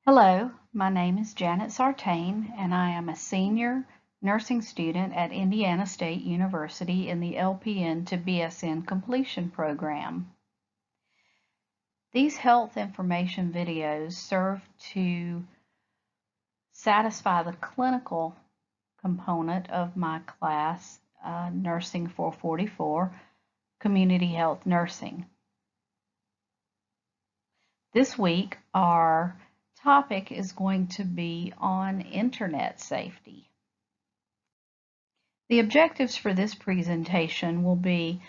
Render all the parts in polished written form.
Hello, my name is Janet Sartain, and I am a senior nursing student at Indiana State University in the LPN to BSN completion program. These health information videos serve to satisfy the clinical component of my class, Nursing 444, Community Health Nursing. This week, our topic is going to be on internet safety. The objectives for this presentation will be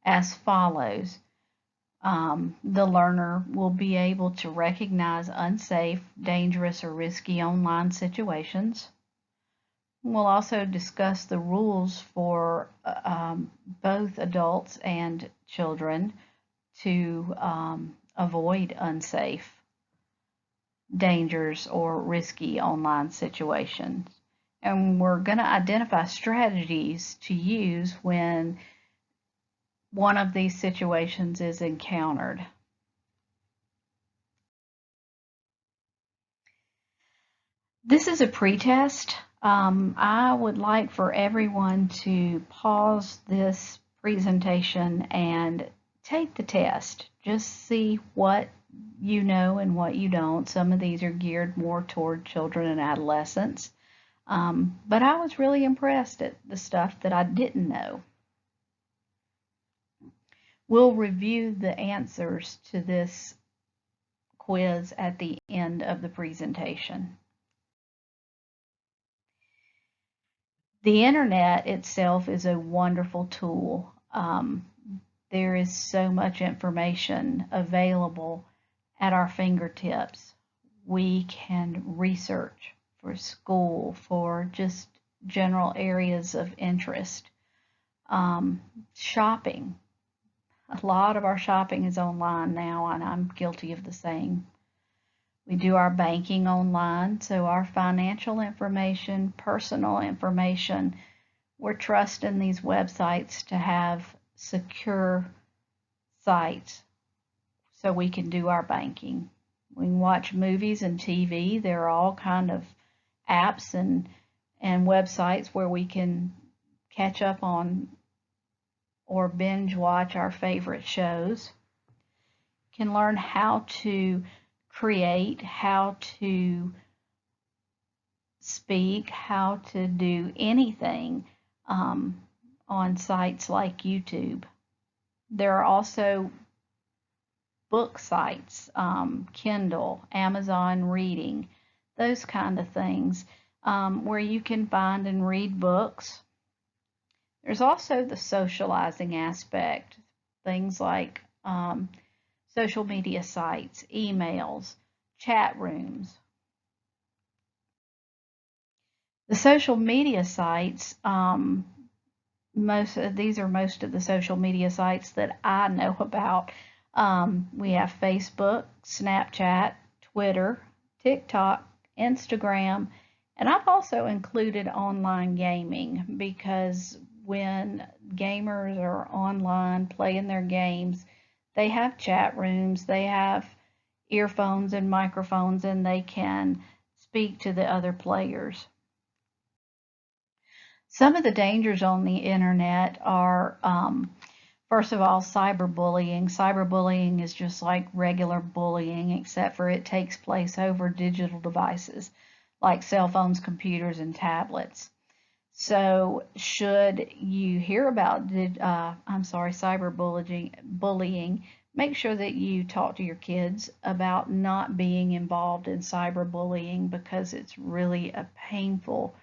as follows. The learner will be able to recognize unsafe, dangerous, or risky online situations. We'll also discuss the rules for both adults and children to avoid unsafe, dangerous, or risky online situations. And we're going to identify strategies to use when one of these situations is encountered. This is a pretest. I would like for everyone to pause this presentation and take the test. Just see what you know and what you don't. Some of these are geared more toward children and adolescents. But I was really impressed at the stuff that I didn't know. We'll review the answers to this quiz at the end of the presentation. The internet itself is a wonderful tool. There is so much information available at our fingertips. We can research for school, for just general areas of interest. Shopping. A lot of our shopping is online now, and I'm guilty of the same. We do our banking online, so our financial information, personal information, we're trusting these websites to have secure sites so we can do our banking. We can watch movies and TV. There are all kind of apps and websites where we can catch up on or binge watch our favorite shows. Can learn how to create, how to speak, how to do anything on sites like YouTube. There are also book sites, Kindle, Amazon Reading, those kind of things where you can find and read books. There's also the socializing aspect, things like social media sites, emails, chat rooms. The social media sites, these are most of the social media sites that I know about. We have Facebook, Snapchat, Twitter, TikTok, Instagram, and I've also included online gaming because when gamers are online playing their games, they have chat rooms, they have earphones and microphones, and they can speak to the other players. Some of the dangers on the internet are, first of all, cyberbullying. Cyberbullying is just like regular bullying, except for it takes place over digital devices like cell phones, computers, and tablets. So should you hear about cyberbullying, make sure that you talk to your kids about not being involved in cyberbullying because it's really a painful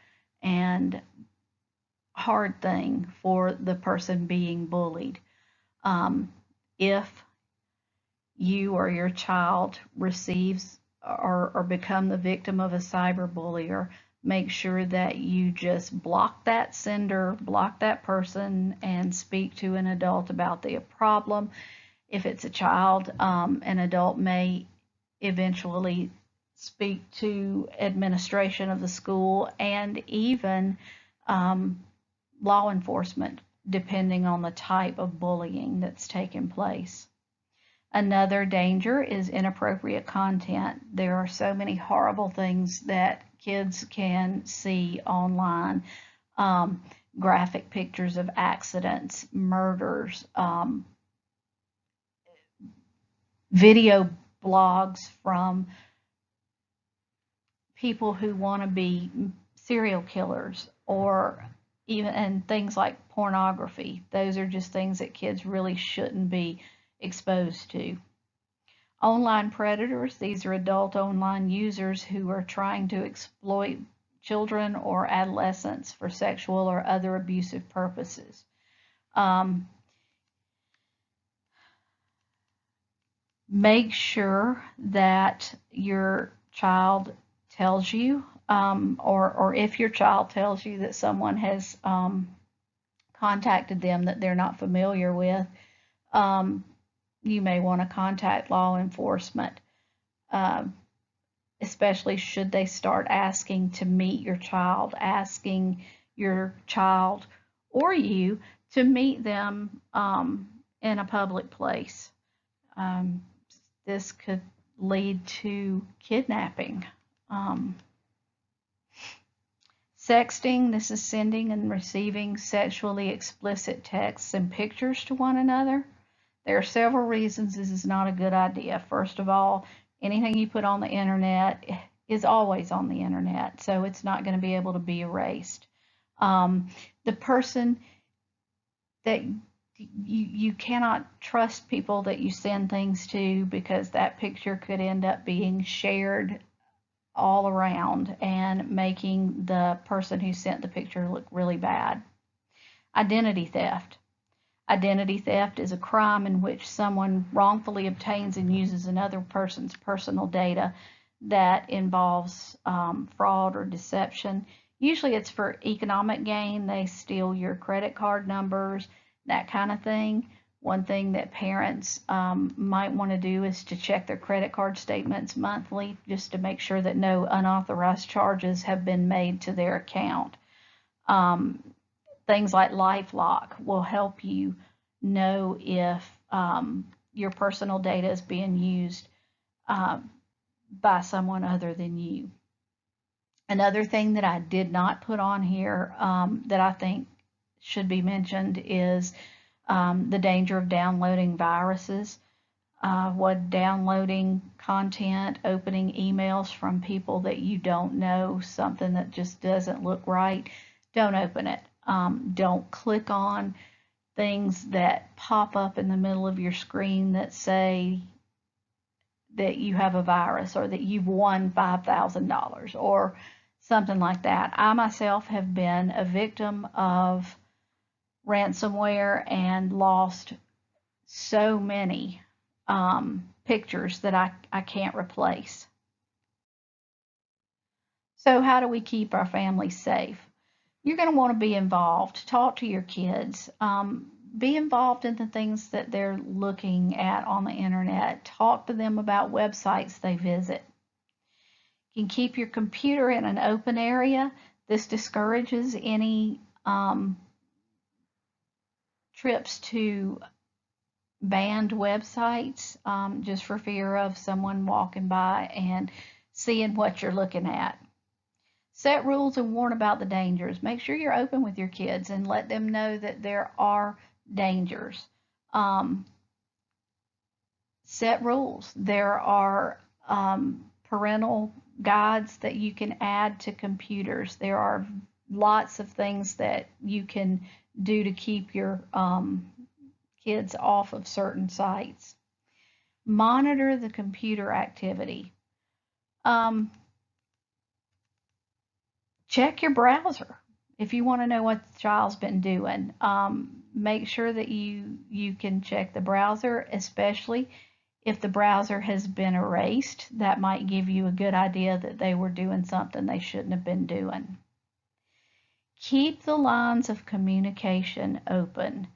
and hard thing for the person being bullied. If you or your child receives or become the victim of a cyberbullier, make sure that you just block that sender, block that person, and speak to an adult about the problem. If it's a child, an adult may eventually speak to administration of the school and even law enforcement, depending on the type of bullying that's taken place. Another danger is inappropriate content. There are so many horrible things that kids can see online. Um, Graphic pictures of accidents, murders, video blogs from people who want to be serial killers, or even and things like pornography. Those are just things that kids really shouldn't be exposed to. Online predators, these are adult online users who are trying to exploit children or adolescents for sexual or other abusive purposes. Um, Make sure that your child tells you, or if your child tells you that someone has contacted them that they're not familiar with, um, you may want to contact law enforcement, um, especially should they start asking to meet your child, asking your child or you to meet them in a public place. Um, this could lead to kidnapping. Um, Sexting, this is sending and receiving sexually explicit texts and pictures to one another. There are several reasons this is not a good idea. First of all, anything you put on the internet is always on the internet, so it's not going to be able to be erased. The person that you cannot trust people that you send things to, because that picture could end up being shared all around and making the person who sent the picture look really bad. Identity theft. Identity theft is a crime in which someone wrongfully obtains and uses another person's personal data that involves fraud or deception. Usually it's for economic gain. They steal your credit card numbers, that kind of thing. One thing that parents might want to do is to check their credit card statements monthly, just to make sure that no unauthorized charges have been made to their account. Things like LifeLock will help you know if your personal data is being used by someone other than you. Another thing that I did not put on here that I think should be mentioned is the danger of downloading viruses. Downloading content, opening emails from people that you don't know, something that just doesn't look right, don't open it. Don't click on things that pop up in the middle of your screen that say that you have a virus or that you've won $5,000 or something like that. I myself have been a victim of ransomware and lost so many pictures that I can't replace. So, how do we keep our families safe? You're going to want to be involved. Talk to your kids. Be involved in the things that they're looking at on the internet. Talk to them about websites they visit. You can keep your computer in an open area. This discourages any trips to banned websites, just for fear of someone walking by and seeing what you're looking at. Set rules and warn about the dangers. Make sure you're open with your kids and let them know that there are dangers. Um, Set rules. There are parental guides that you can add to computers. There are lots of things that you can do to keep your kids off of certain sites. Monitor the computer activity. Um, Check your browser if you want to know what the child's been doing. Make sure that you can check the browser, especially if the browser has been erased. That might give you a good idea that they were doing something they shouldn't have been doing. Keep the lines of communication open.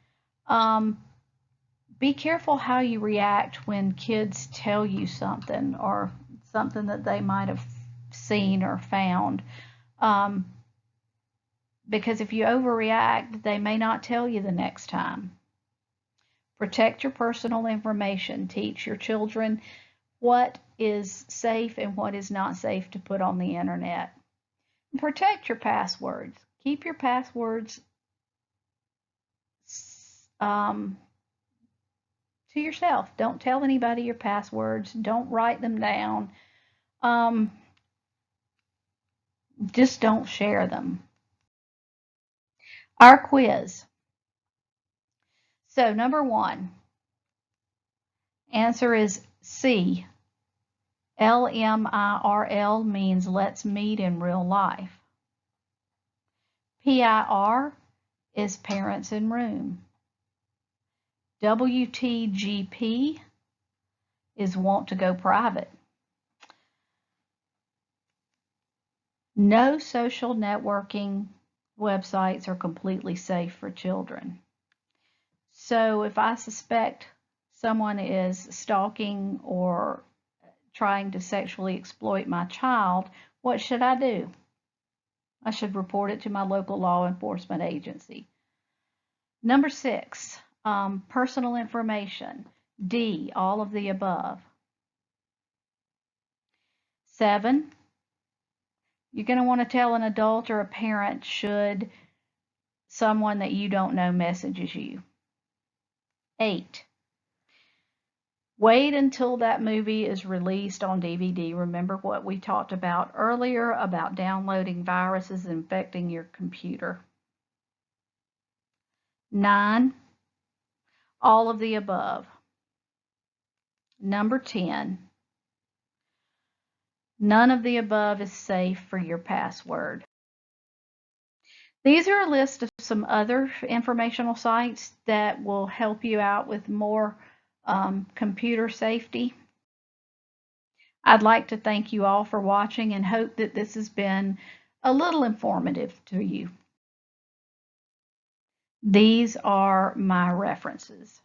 Be careful how you react when kids tell you something or something that they might have seen or found. Because if you overreact, they may not tell you the next time. Protect your personal information. Teach your children what is safe and what is not safe to put on the internet. Protect your passwords. Keep your passwords to yourself. Don't tell anybody your passwords. Don't write them down. Just don't share them. Our quiz. So number 1, answer is C. LMIRL means let's meet in real life. PIR is parents in room. WTGP is want to go private. No social networking websites are completely safe for children. So if I suspect someone is stalking or trying to sexually exploit my child, what should I do? I should report it to my local law enforcement agency. Number 6, personal information. D, all of the above. 7, you're going to want to tell an adult or a parent should someone that you don't know messages you. 8, wait until that movie is released on DVD. Remember what we talked about earlier about downloading viruses infecting your computer. 9, all of the above. Number 10, none of the above is safe for your password. These are a list of some other informational sites that will help you out with more computer safety. I'd like to thank you all for watching and hope that this has been a little informative to you. These are my references.